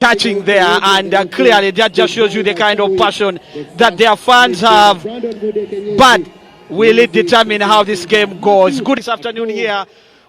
touching there, and clearly that just shows you the kind of passion that their fans have. But will it determine how this game goes? Good this afternoon here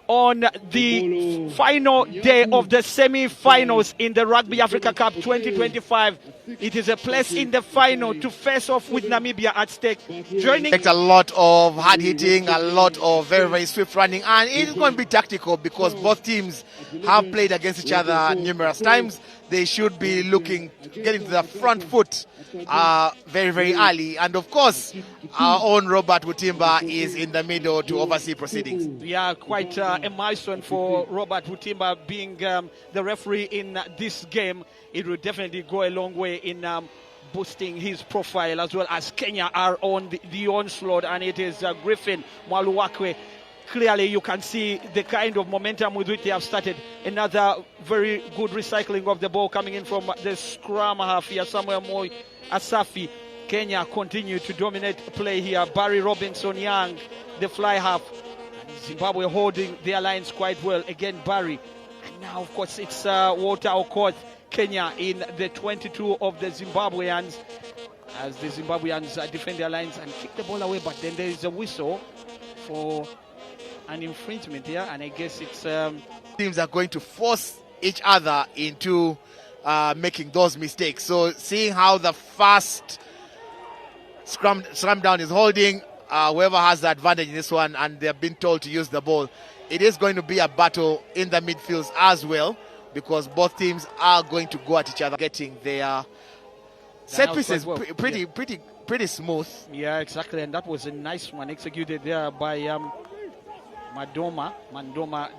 on the final day of the semi-finals in the Rugby Africa Cup 2025. It is a place in the final to face off with Namibia at stake. Joining a lot of hard hitting, a lot of very, very swift running, and it's going to be tactical because both teams have played against each other numerous times. They should be getting to the front foot very, very early. And of course, our own Robert Wutimba is in the middle to oversee proceedings. Yeah, quite a milestone for Robert Wutimba being the referee in this game. It will definitely go a long way in boosting his profile, as well as Kenya are on the onslaught, and it is Griffin Mwaluwakwe. Clearly you can see the kind of momentum with which they have started. Another very good recycling of the ball coming in from the scrum half here. Samuel Moi Asafi. Kenya continue to dominate play here. Barry Robinson Young, the fly half. Zimbabwe holding their lines quite well. Again, Barry. And now, of course, it's Walter Okoth, Kenya in the 22 of the Zimbabweans, as the Zimbabweans defend their lines and kick the ball away. But then there is a whistle for an infringement here, and I guess it's teams are going to force each other into making those mistakes. So seeing how the fast scrum down is holding, whoever has the advantage in this one, and they've been told to use the ball, it is going to be a battle in the midfields as well, because both teams are going to go at each other, getting their set pieces well. pretty smooth. Yeah, exactly, and that was a nice one executed there by Mandoma,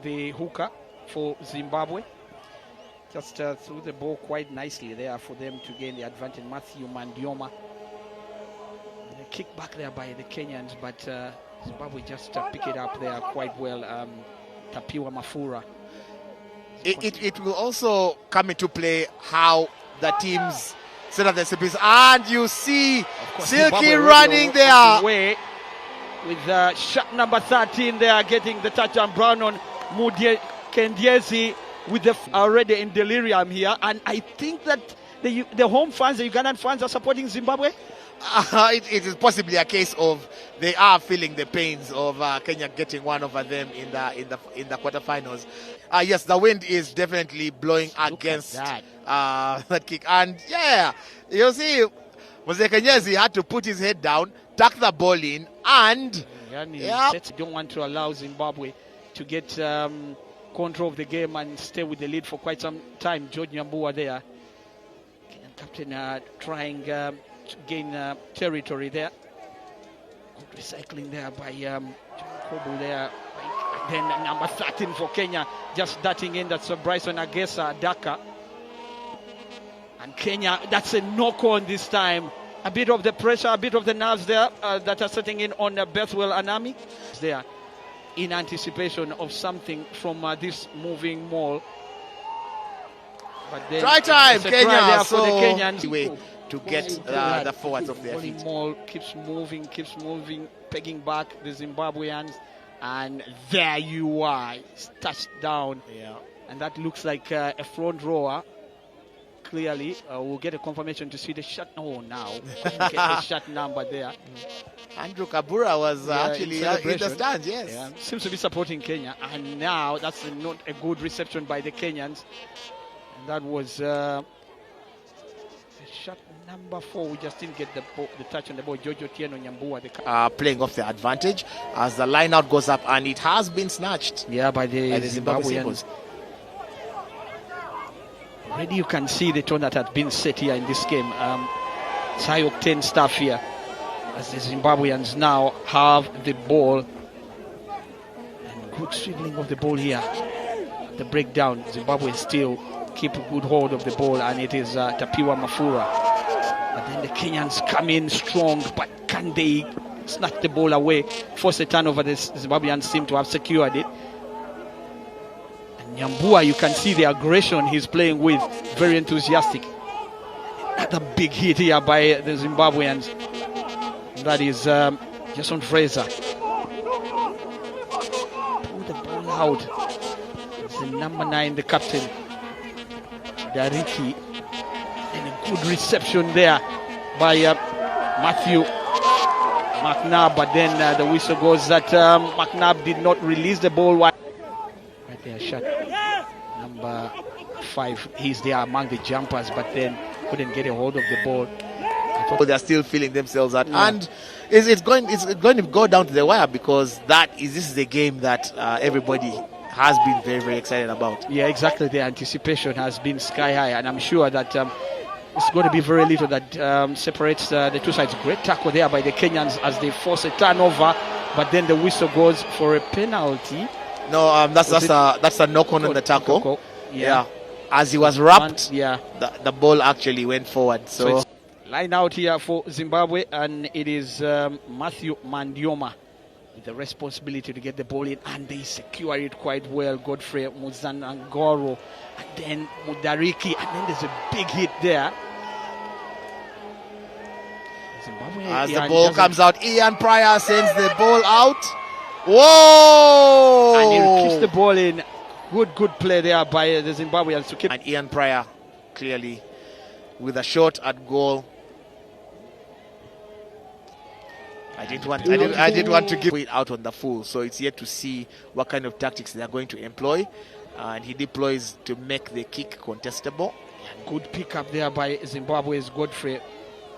the hooker for Zimbabwe. Just threw the ball quite nicely there for them to gain the advantage. Matthew Mandioma. The kick back there by the Kenyans, but Zimbabwe just pick it up there quite well. Tapiwa Mafura. It will also come into play how the teams set up their series, and you see Silky running there. With shot number 13 there, getting the touchdown. Brown on Mudie Kendiezi with the already in delirium here, and I think that the home fans, the Ugandan fans, are supporting Zimbabwe. It is possibly a case of they are feeling the pains of Kenya getting one over them in the quarterfinals. Yes, the wind is definitely blowing against that kick, and yeah, you see, Mose Kenyezi had to put his head down, tuck the ball in, and don't want to allow Zimbabwe to get control of the game and stay with the lead for quite some time. George Nyambua there, Kenyan captain, trying to gain territory there. Good recycling there by John Kobu there. Then number 13 for Kenya, just darting in. That's Bryson Agesa Daka. And Kenya, that's a knock-on this time. A bit of the pressure, a bit of the nerves there that are setting in on Bethwell Anami. There, in anticipation of something from this moving maul. But then try time, Kenya. There for the Kenyans. Way to get the forwards of their feet. Maul keeps moving, pegging back the Zimbabweans. And there you are, it's touched down. Yeah. And that looks like a front rower. Clearly, we'll get a confirmation to see the shot. Oh, now get the shot number there. Andrew Kabura was actually in the stands. Yes, yeah. Seems to be supporting Kenya, and now that's not a good reception by the Kenyans. And that was shot number 4. We just didn't get the touch on the ball. Jojo Tieno Nyambua playing off the advantage as the line out goes up, and it has been snatched. Yeah, by the Zimbabweans. Already you can see the tone that had been set here in this game. It's high octane stuff here, as the Zimbabweans now have the ball. And good swiveling of the ball here. The breakdown, Zimbabwe still keep a good hold of the ball, and it is Tapiwa Mafura. But then the Kenyans come in strong, but can they snatch the ball away? Force a turnover. The Zimbabweans seem to have secured it. Nyambua, you can see the aggression he's playing with, very enthusiastic. Another big hit here by the Zimbabweans. That is Jason Fraser. Pull the ball out. It's the number 9, the captain. Dariki, and a good reception there by Matthew McNabb, but then the whistle goes that McNabb did not release the ball. Right there, shot number 5. He's there among the jumpers, but then couldn't get a hold of the ball. They're still feeling themselves out, and it's going to go down to the wire, because this is the game that everybody has been very, very excited about. Yeah, exactly. The anticipation has been sky high, and I'm sure that it's going to be very little that separates the two sides. Great tackle there by the Kenyans as they force a turnover, but then the whistle goes for a penalty. No, that's a knock on the tackle. Yeah. As he was wrapped, the ball actually went forward. So it's line out here for Zimbabwe, and it is Matthew Mandioma with the responsibility to get the ball in, and they secure it quite well. Godfrey Muzanangoro, and then Mudariki, and then there's a big hit there. Zimbabwe, as the ball comes out, Ian Pryor sends the ball out. Whoa! And he kicks the ball in. Good play there by the Zimbabweans to keep. And Ian Pryor clearly with a shot at goal. I didn't want to give it out on the full, so it's yet to see what kind of tactics they are going to employ. And he deploys to make the kick contestable. Good pick up there by Zimbabwe's Godfrey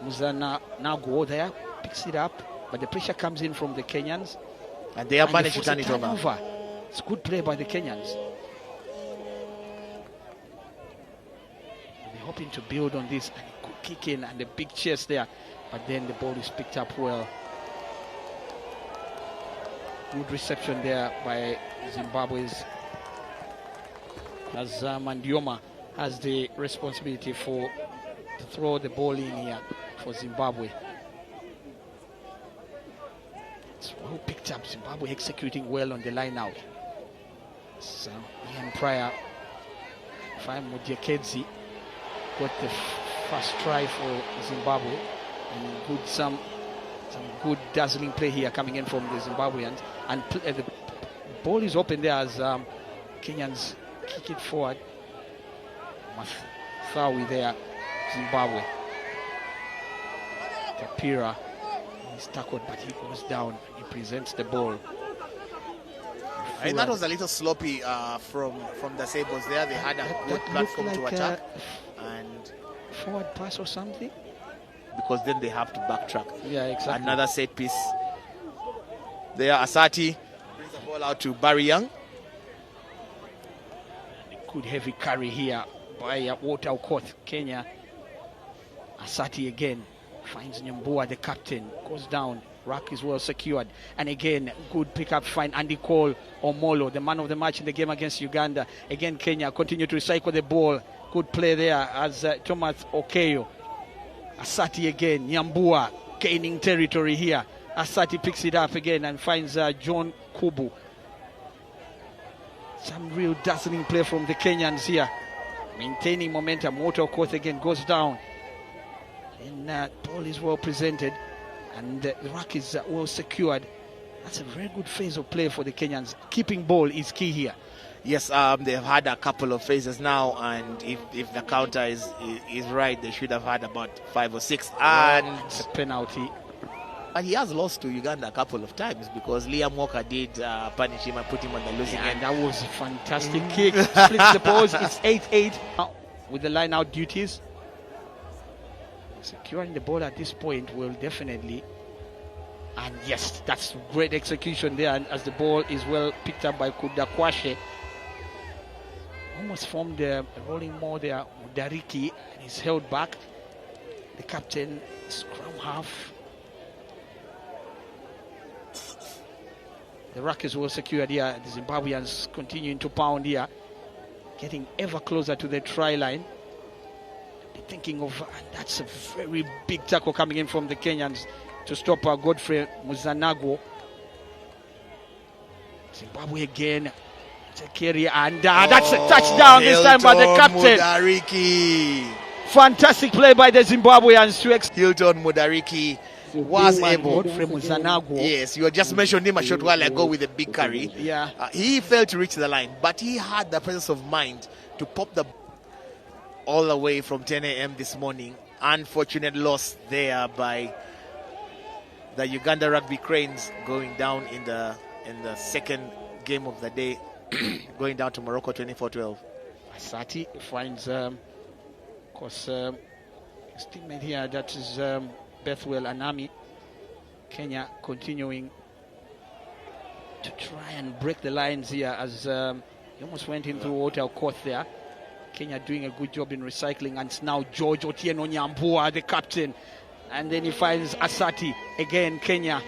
Muzanangoro there, picks it up, but the pressure comes in from the Kenyans. And they have managed to turn it over. It's good play by the Kenyans. They're hoping to build on this, and a good kick in and a big chase there, but then the ball is picked up well. Good reception there by Zimbabwe's, as Mandioma has the responsibility to throw the ball in here for Zimbabwe. It's well picked up. Zimbabwe executing well on the line out. So Ian Pryor, Fine Mudiakedzi got the first try for Zimbabwe, and some good dazzling play here coming in from the Zimbabweans, and the ball is open there as Kenyans kick it forward. Mathawi there, Zimbabwe. Kapira is tackled, but he goes down. He presents the ball. And that was a little sloppy from the Sables there. They had a good platform to attack. And forward pass or something? Because then they have to backtrack. Yeah, exactly. Another set piece. There, Asati brings the ball out to Barry Young. A good heavy carry here by Walter Okoth, Kenya. Asati again finds Nyambua, the captain, goes down. Rack is well secured, and again good pickup, find Andy Cole Omolo, the man of the match in the game against Uganda. Again Kenya continue to recycle the ball. Good play there as Thomas Okeyo. Asati again, Nyambua gaining territory here. Asati picks it up again and finds John Kubu. Some real dazzling play from the Kenyans here, maintaining momentum. Walter Okoth again goes down, and ball is well presented, and the rack is well secured. That's a very good phase of play for the Kenyans. Keeping ball is key here. Yes, they've had a couple of phases now, and if the counter is right, they should have had about 5 or 6. And it's a penalty. And he has lost to Uganda a couple of times, because Liam Walker did punish him and put him on the losing end. And that was a fantastic kick. Splits the balls. It's 8-8 with the line out duties. Securing the ball at this point will definitely, and yes, that's great execution there, and as the ball is well picked up by Kudakwashe. Almost formed a rolling more there. Mudariki is held back. The captain, scrum half. The rack is well secured here. The Zimbabweans continuing to pound here, getting ever closer to the try line. Thinking of, and that's a very big tackle coming in from the Kenyans to stop Godfrey Muzanangoro. Zimbabwe again, Zekeri, and that's a touchdown this time by the captain. Mudariki. Fantastic play by the Zimbabweans to Hilton Mudariki was able. Godfrey Muzanangoro. Yes, you just mentioned him a short while ago with a big carry. Yeah, he failed to reach the line, but he had the presence of mind to pop the. all the way from 10 a.m. this morning. Unfortunate loss there by the Uganda Rugby Cranes, going down in the second game of the day, going down to Morocco 24-12. Asati finds, of course, his teammate here, that is Bethwell Anami. Kenya continuing to try and break the lines here, as he almost went into water court there. Kenya doing a good job in recycling, and it's now George Otieno Nyambua, the captain. And then he finds Asati. Again, Kenya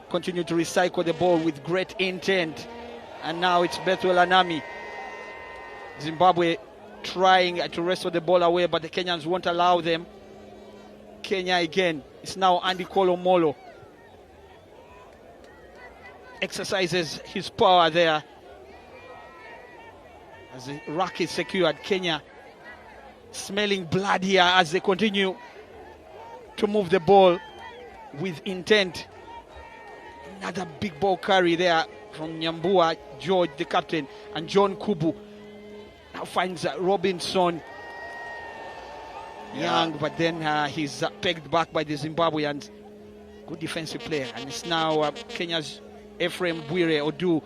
continue to recycle the ball with great intent. And now it's Bethwell Anami. Zimbabwe trying to wrestle the ball away, but the Kenyans won't allow them. Kenya again. It's now Andy Kolomolo. Exercises his power there. As the rack is secured, Kenya smelling blood here as they continue to move the ball with intent. Another big ball carry there from Nyambua, George, the captain, and John Kubu. Now finds Robinson Young, but then he's pegged back by the Zimbabweans. Good defensive player, and it's now Kenya's Ephraim Bwire Odu,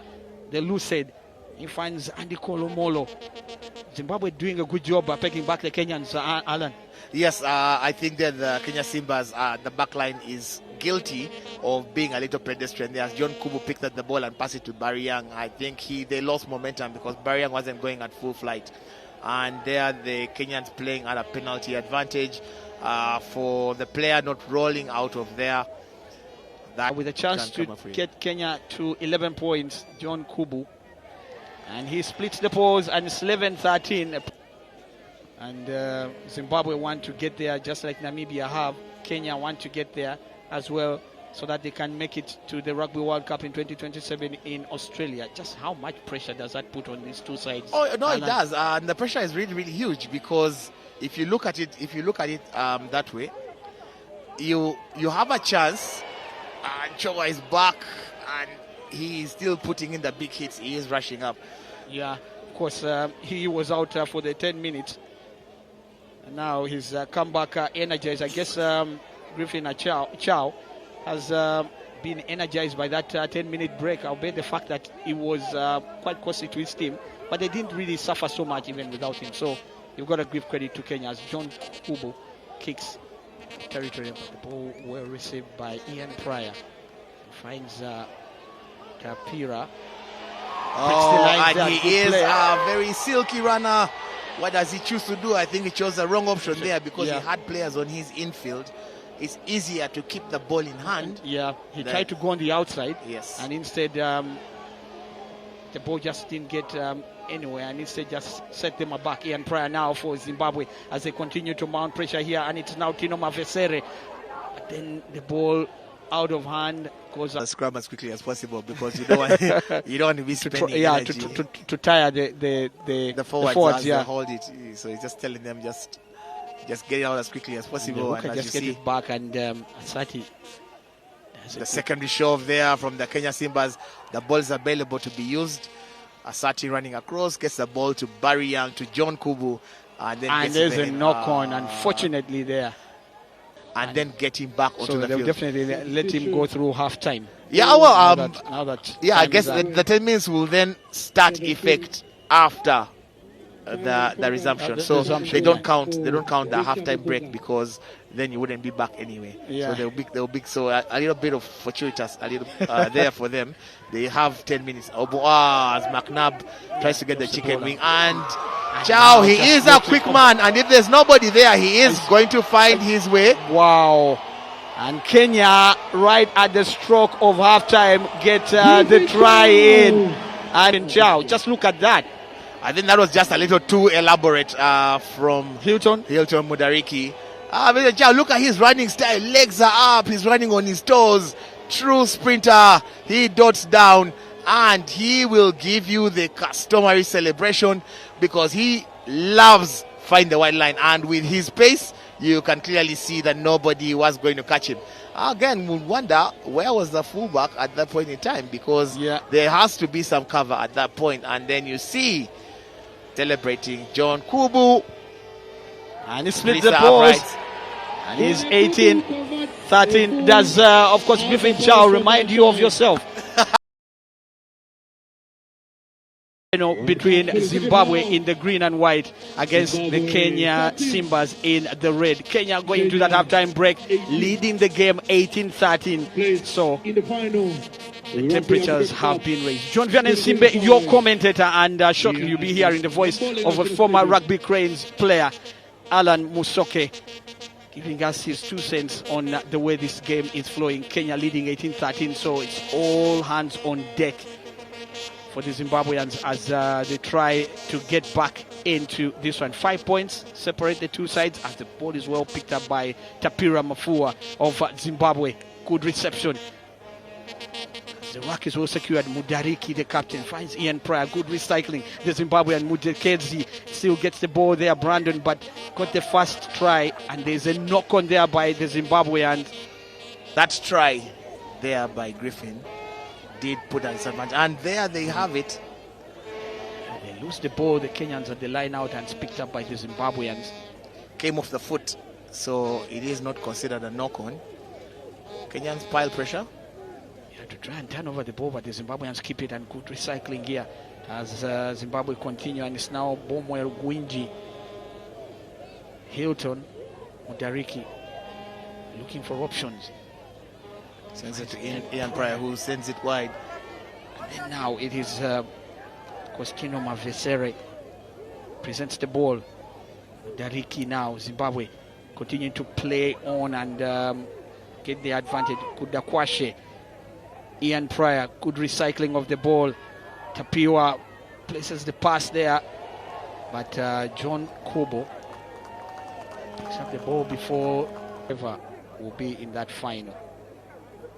the lucid. He finds Andy Kolomolo. Zimbabwe doing a good job pegging back the Kenyans, Alan. Yes, I think that the Kenya Simbas, the back line is guilty of being a little pedestrian there. As John Kubu picked up the ball and passed it to Barry Young, I think they lost momentum because Barry Young wasn't going at full flight. And there the Kenyans playing at a penalty advantage for the player not rolling out of there. That with a chance to get Kenya to 11 points, John Kubu. And he splits the pause, and it's 11-13. And Zimbabwe want to get there just like Namibia have. Kenya want to get there as well so that they can make it to the Rugby World Cup in 2027 in Australia. Just how much pressure does that put on these two sides? Oh no, Alan? It does. And the pressure is really, really huge, because if you look at it, that way, you have a chance. And Chowa is back, and he is still putting in the big hits. He is rushing up. Yeah, of course, he was out for the 10 minutes. And now he's come back energized. I guess Griffin Chow has been energized by that 10-minute break. I'll bet the fact that he was quite costly to his team, but they didn't really suffer so much even without him. So you've got to give credit to Kenya as John Kubo kicks territory. The ball well received by Ian Pryor. He finds Tapira. And he is a very silky runner. What does he choose to do? I think he chose the wrong option there, because he had players on his infield. It's easier to keep the ball in hand. Yeah, he tried to go on the outside. Yes. And instead, the ball just didn't get anywhere, and instead just set them aback. Ian Pryor now for Zimbabwe as they continue to mount pressure here, and it's now Tino Mavesere. But then the ball out of hand goes the scrum as quickly as possible, because you don't want to be spending energy. To tire the forwards as they hold it. So he's just telling them just get it out as quickly as possible, and as just get it back. And Asati, the secondary shove there from the Kenya Simbas. The ball is available to be used. Asati running across, gets the ball to Barry Young, to John Kubu, and then there's a knock on, unfortunately there. And then get him back onto the field. So they'll definitely let him go through half time. Yeah, well, now that I guess the 10 minutes will then start effect after the resumption. So they don't count the halftime break, because then you wouldn't be back anyway. Yeah. So they'll be so a little bit of fortuitous, a little there for them. They have 10 minutes. As McNabb tries to get the chicken wing, and Chow, he is a quick man, and if there's nobody there, he is going to find his way. Wow. And Kenya, right at the stroke of halftime, get the try in. And Chow, just look at that. I think that was just a little too elaborate from Hilton Mudariki. Look at his running style. Legs are up. He's running on his toes. True sprinter. He dots down, and he will give you the customary celebration, because he loves find the white line, and with his pace, you can clearly see that nobody was going to catch him. Again, we wonder where was the fullback at that point in time, because there has to be some cover at that point, and then you see celebrating John Kubu And he split the balls. And he's 18-13. Does, of course, Griffin Chow remind you of yourself? Between Zimbabwe in the green and white against the Kenya Simbas in the red. Kenya going into that halftime break, leading the game 18-13. So the temperatures have been raised. John Vianney Simbe, your commentator, and shortly you'll be hearing the voice of a former Rugby Cranes player, Alan Musoke, giving us his 2 cents on the way this game is flowing. Kenya leading 18-13, so it's all hands on deck for the Zimbabweans as they try to get back into this one. 5 points separate the two sides as the ball is well picked up by Tapira Mafua of Zimbabwe. Good reception. The ruck is well secured. Mudariki, the captain, finds Ian Pryor. Good recycling. The Zimbabwean Mudekezi still gets the ball there. Brandon, but got the first try, and there's a knock on there by the Zimbabweans. That try there by Griffin did put an disadvantage, and there they have it. They lose the ball. The Kenyans at the line out, and it's picked up by the Zimbabweans. Came off the foot, so it is not considered a knock-on. Kenyans pile pressure. To try and turn over the ball, but the Zimbabweans keep it, and good recycling here as Zimbabwe continue, and it's now Bomwell Gwinji, Hilton, Mudariki looking for options. Sends it to Ian Pryor, who sends it wide. And then now it is Costino Mavesere presents the ball. Mudariki now, Zimbabwe continuing to play on and get the advantage. Kudakwashe, Ian Pryor, good recycling of the ball. Tapiwa places the pass there, but John Kobo picks up the ball before ever will be in that final.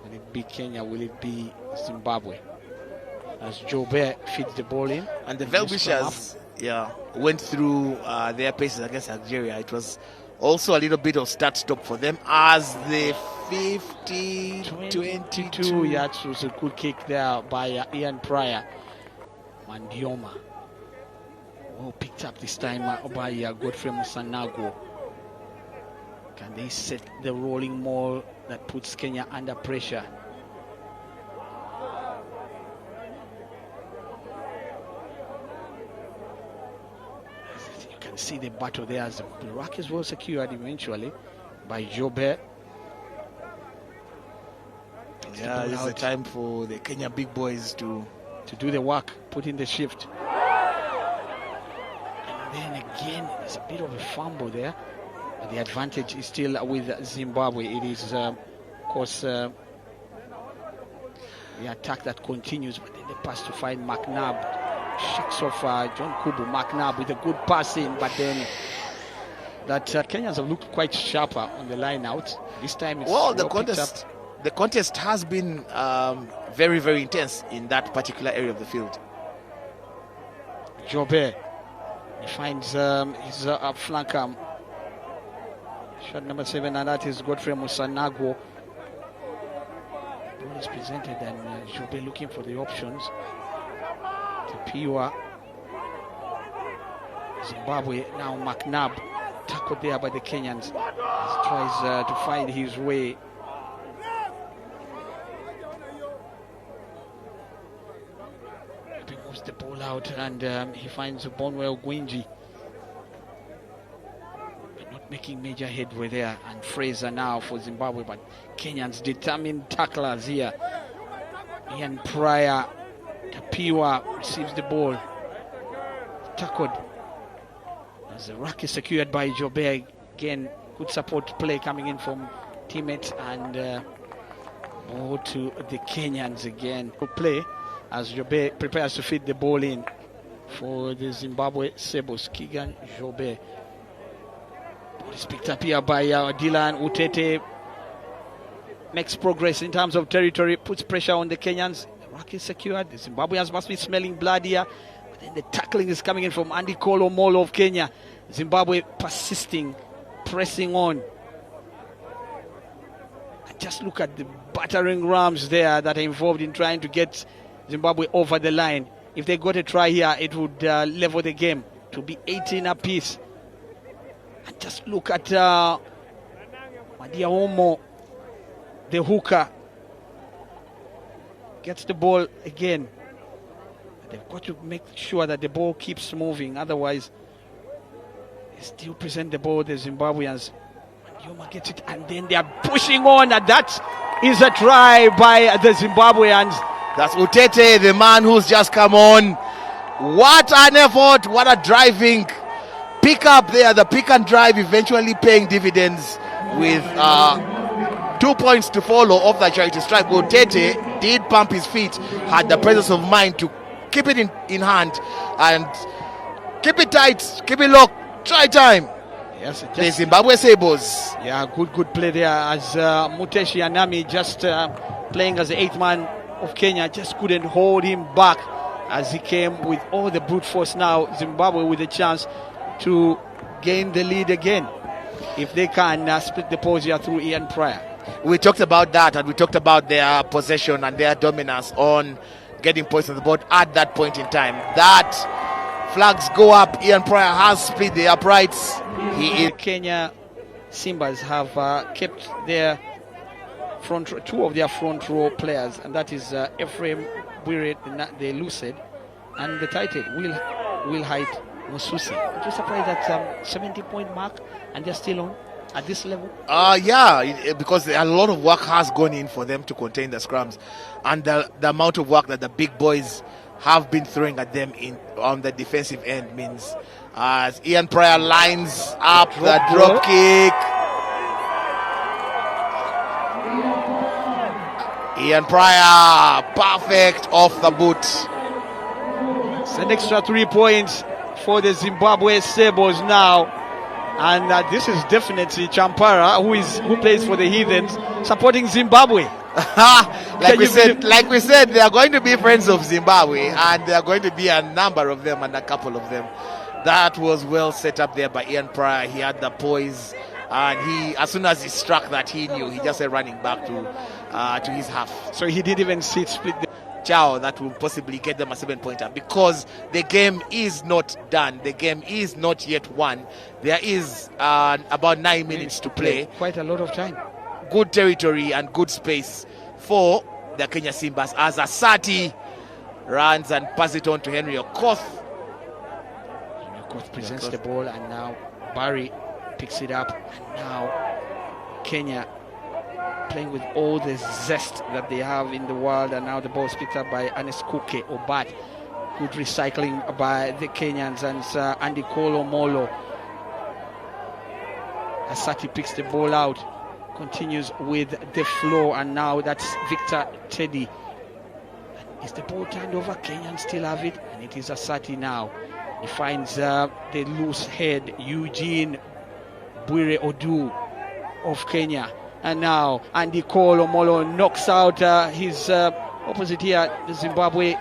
Will it be Kenya? Will it be Zimbabwe? As Jobe feeds the ball in. And the Velbishers went through their paces against Algeria. It was also a little bit of start-stop for them as the 22 yards was a good kick there by Ian Pryor. Mandioma. Well picked up this time by Godfrey Musanago. Can they set the rolling maul that puts Kenya under pressure? You can see the battle there as the rock is well secured eventually by Jobe. Yeah, it's a time for the Kenya big boys to do the work, put in the shift. And then again, there's a bit of a fumble there. But the advantage is still with Zimbabwe. It is, of course, the attack that continues. But then the pass to find McNabb. Shakes off John Kubu. McNabb with a good pass in. But then that Kenyans have looked quite sharper on the line out. This time it's the contest has been very, very intense in that particular area of the field. Jobe, he finds his flanker, shot number 7, and that is Godfrey Musanago. Ball is presented, and Jobe looking for the options. Tapiwa, Zimbabwe, now McNabb, tackled there by the Kenyans. He tries to find his way. He moves the ball out, and he finds Bonwell Gwinji. Making major headway there, and Fraser now for Zimbabwe, but Kenyans determined tacklers here. Ian Pryor, Tapiwa receives the ball, tackled as the ruck is secured by Jobe. Again, good support play coming in from teammates, and ball to the Kenyans again. Good play as Jobe prepares to feed the ball in for the Zimbabwe Sebos. Keegan Jobe. It's picked up here by Dylan Utete. Makes progress in terms of territory, puts pressure on the Kenyans. The ruck is secured. The Zimbabweans must be smelling blood here. But then the tackling is coming in from Andy Kolo Molo of Kenya. Zimbabwe persisting, pressing on. And just look at the battering rams there that are involved in trying to get Zimbabwe over the line. If they got a try here, it would level the game to be 18 apiece. And just look at Madia Omo, the hooker. Gets the ball again. They've got to make sure that the ball keeps moving. Otherwise, they still present the ball, the Zimbabweans. Yoma gets it, and then they are pushing on. And that is a try by the Zimbabweans. That's Utete, the man who's just come on. What an effort, what a driving pick up there. The pick and drive eventually paying dividends with 2 points to follow off that charity strike. Utete did pump his feet, had the presence of mind to keep it in hand and keep it tight, keep it locked. Try time. Yes, The Zimbabwe Sables. Yeah, good play there as Muteshi Anami, just playing as the 8th man of Kenya, just couldn't hold him back as he came with all the brute force. Now Zimbabwe with a chance to gain the lead again if they can split the pose here through Ian Pryor. We talked about that, and we talked about their possession and their dominance on getting points on the board at that point in time. That flags go up. Ian Pryor has split the uprights. Kenya Simbas have kept their two of their front row players, and that is Ephraim Bwire, the lucid, and the tight end Will Height Mususi. I'm just surprised at 70-point mark, and they're still on at this level. Because a lot of work has gone in for them to contain the scrums, and the amount of work that the big boys have been throwing at them on the defensive end means as Ian Pryor lines up the drop kick. Ian Pryor, perfect off the boot. It's an extra 3 points for the Zimbabwe Sables now. And this is definitely Champara, who plays for the Heathens, supporting Zimbabwe. like we said, they are going to be friends of Zimbabwe, and there are going to be a number of them and a couple of them. That was well set up there by Ian Pryor. He had the poise, and as soon as he struck that, he knew. He just said running back to his half. So he didn't even split the Chow that will possibly get them a 7-pointer, because the game is not done. The game is not yet won. There is about 9 minutes to play. Quite a lot of time. Good territory and good space for the Kenya Simbas as Asati runs and passes it on to Henry Okoth. Henry Okoth presents the ball, and now Barry picks it up, and now Kenya playing with all the zest that they have in the world, and now the ball is picked up by Anes Kuke Obat. Good recycling by the Kenyans, and Andy Kolo Molo. Asati picks the ball out, continues with the flow, and now that's Victor Teddy. Is the ball turned over? Kenyans still have it, and it is Asati now. He finds the loose head, Eugene Bwire Odu of Kenya. And now Andy Kolo Molo knocks out his opposite here, the Zimbabwe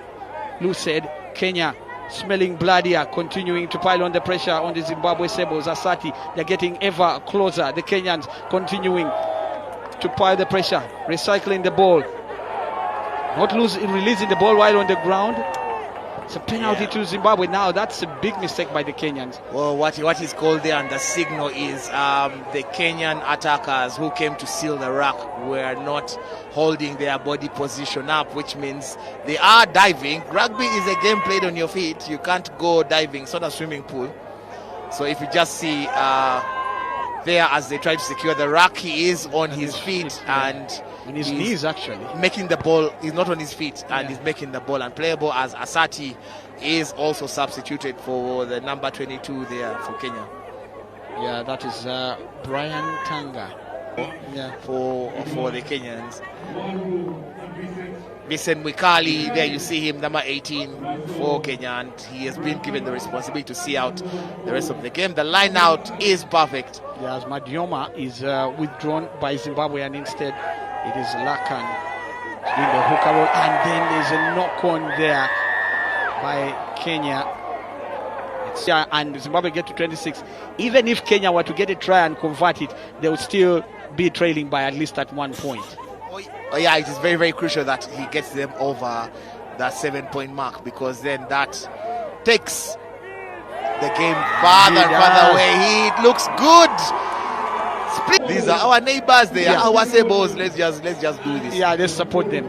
lucid. Kenya smelling blood here, continuing to pile on the pressure on the Zimbabwe Sables. Asati, they're getting ever closer. The Kenyans continuing to pile the pressure, recycling the ball, not releasing the ball while on the ground. It's a penalty to Zimbabwe. Now that's a big mistake by the Kenyans. Well, what is called there, and the signal is the Kenyan attackers who came to seal the ruck were not holding their body position up, which means they are diving. Rugby is a game played on your feet. You can't go diving. It's not a swimming pool. So if you just see there as they try to secure the ruck, he is on his feet and on his knees, actually making the ball. He's not on his feet, and he's making the ball unplayable, as Asati is also substituted for the number 22 there for Kenya. Yeah, that is Brian Tanga. Yeah, for the Kenyans. Vincent Mwikali, there you see him, number 18 for Kenya, and he has been given the responsibility to see out the rest of the game. The line out is perfect. Yeah, as Madioma is withdrawn by Zimbabwe, and instead it is Lakan doing the hooker roll, and then there's a knock on there by Kenya. And Zimbabwe get to 26. Even if Kenya were to get a try and convert it, they would still be trailing by at least at 1 point. Oh yeah, it is very, very crucial that he gets them over that 7-point mark, because then that takes the game farther and farther away. It looks good. Split. These are our neighbors. They are our sables. Let's just do this. Yeah, let's support them.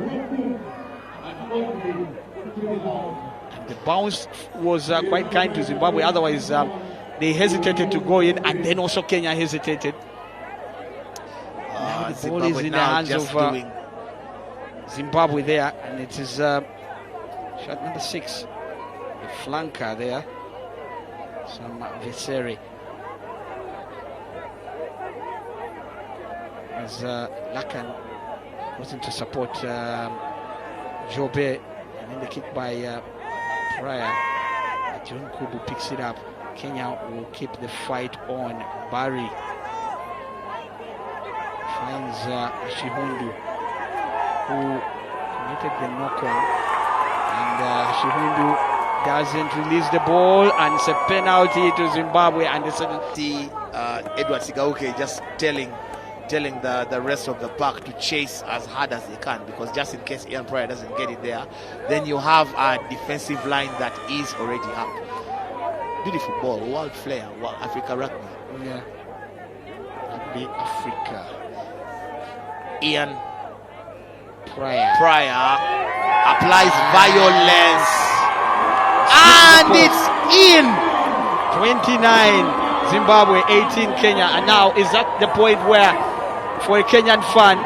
And the bounce was quite kind to Zimbabwe. Otherwise, they hesitated to go in, and then also Kenya hesitated. Now the ball is in the hands of Zimbabwe there, and it is shot number 6, the flanker there, some Viseri. As Lakan was in to support Jobe, and then the kick by Pryor. John Kubu picks it up. Kenya will keep the fight on. Barry finds Shihundu, who committed the knock-on, and Shihundu doesn't release the ball, and it's a penalty to Zimbabwe. And it's Edward Sigauke just telling the rest of the pack to chase as hard as they can, because just in case Ian Pryor doesn't get it there, then you have a defensive line that is already up. Beautiful ball, world flair, Africa Rugby. Yeah, Rugby Africa. Ian Pryor applies violence, and it's in. 29 Zimbabwe, 18 Kenya, and now is at the point where, for a Kenyan fan,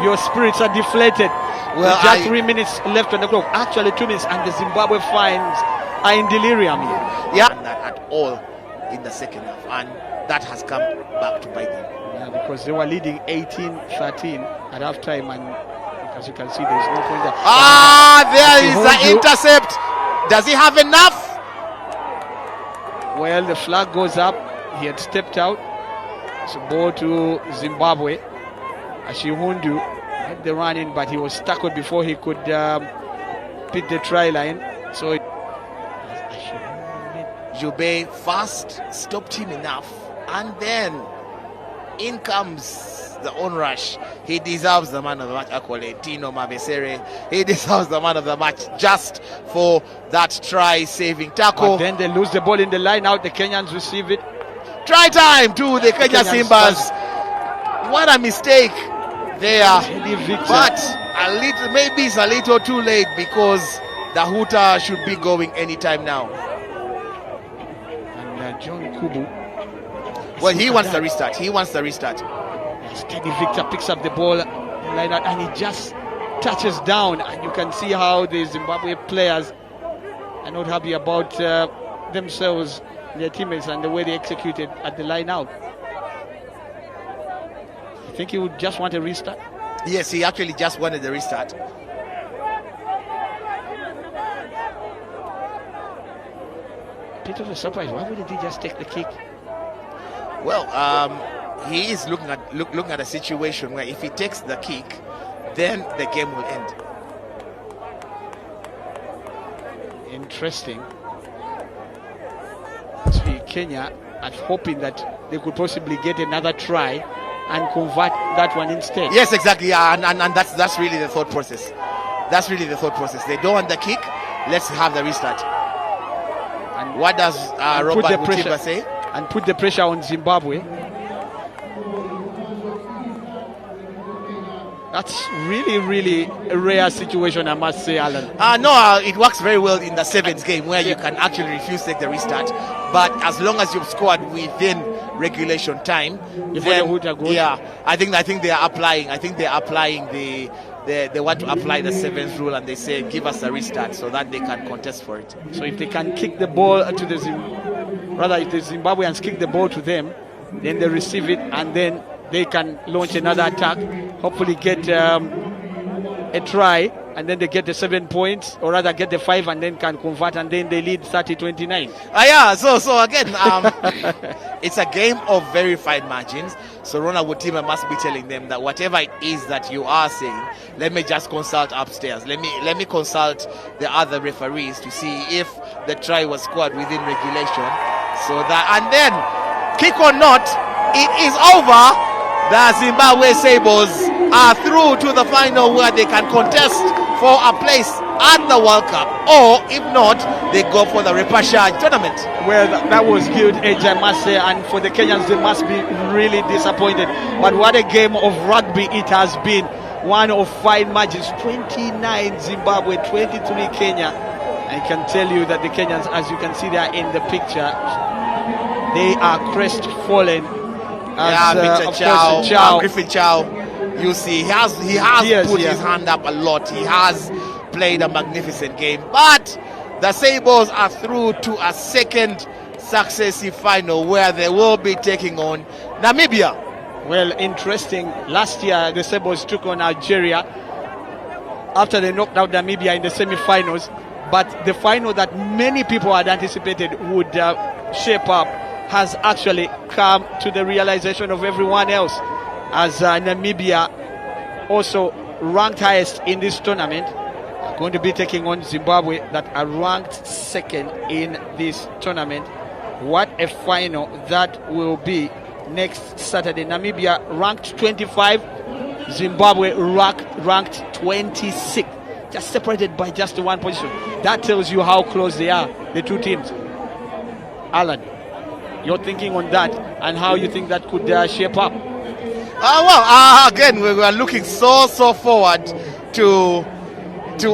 your spirits are deflated. Well, just 3 minutes left on the clock. Actually 2 minutes, and the Zimbabwe fans are in delirium. Yeah, not at all in the second half, and that has come back to bite them. Yeah, because they were leading 18-13 at halftime, and as you can see, there is no point there. There is the intercept. Does he have enough? Well, the flag goes up. He had stepped out. It's a ball to Zimbabwe. Ashihundu had the run in, but he was tackled before he could beat the try line. So Jobe first stopped him enough, and then in comes the onrush. He deserves the man of the match accolade, Tino Mabesere. He deserves the man of the match just for that try-saving tackle. But then they lose the ball in the line out. The Kenyans receive it. Try time to the Kenya Simbas. What a mistake there. But maybe it's a little too late, because the Huta should be going anytime now. And John Kubu. Well, he wants the restart. Steady Victor picks up the ball line out, and he just touches down, and you can see how the Zimbabwe players are not happy about themselves, their teammates, and the way they executed at the line out. I think he would just want a restart. Yes, he actually just wanted the restart. Bit of a surprise. Why wouldn't he just take the kick? Well, he is looking at a situation where if he takes the kick, then the game will end. Interesting. See, Kenya are hoping that they could possibly get another try and convert that one instead. Yes, exactly. Yeah, and that's really the thought process. They don't want the kick. Let's have the restart. And what does Robert Mutimba say? And put the pressure on Zimbabwe. That's really a rare situation, I must say, Alan. No, it works very well in the sevens game, where you can actually refuse to take the restart. But as long as you've scored within regulation time, I think they are applying. I think they are applying they want to apply the sevens rule, and they say give us a restart so that they can contest for it. So if they can kick the ball to the if the Zimbabweans kick the ball to them, then they receive it, and then they can launch another attack, hopefully get a try, and then they get the 7 points, or rather get the 5, and then can convert, and then they lead 30-29. So again, it's a game of very fine margins. So Ronald Wutima must be telling them that whatever it is that you are saying, let me just consult upstairs. Let me consult the other referees to see if the try was scored within regulation. So that, and then, kick or not, it is over. The Zimbabwe Sables are through to the final, where they can contest for a place at the World Cup, or if not, they go for the repechage tournament. Well, that was good edge, I must say, and for the Kenyans, they must be really disappointed. But what a game of rugby it has been. One of fine matches, 29 Zimbabwe, 23 Kenya. I can tell you that the Kenyans, as you can see there in the picture, they are crestfallen. Griffin Chow, you see, he has put his hand up a lot. He has played a magnificent game, but the Sables are through to a second successive final where they will be taking on Namibia. Well, interesting. Last year, the Sables took on Algeria after they knocked out Namibia in the semi-finals. But the final that many people had anticipated would shape up has actually come to the realization of everyone else, as Namibia, also ranked highest in this tournament, are going to be taking on Zimbabwe, that are ranked second in this tournament. What a final that will be next Saturday. Namibia ranked 25, Zimbabwe ranked 26, just separated by just one position. That tells you how close they are, the two teams. Alan, your thinking on that and how you think that could shape up? Again, we were looking so forward to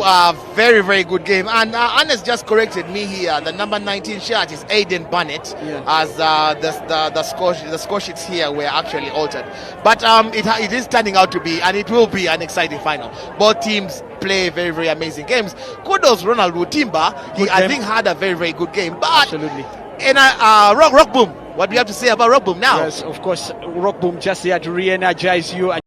a very, very good game. And Anna's just corrected me here. The number 19 shirt is Aidan Burnett, as the score sheets here were actually altered. But it is turning out to be, and it will be, an exciting final. Both teams play very, very amazing games. Kudos Ronald Wutimba. He, I think, had a very, very good game. But absolutely. In Rock Boom, what do you have to say about Rock Boom now? Yes, of course, Rock Boom just here to re-energize you.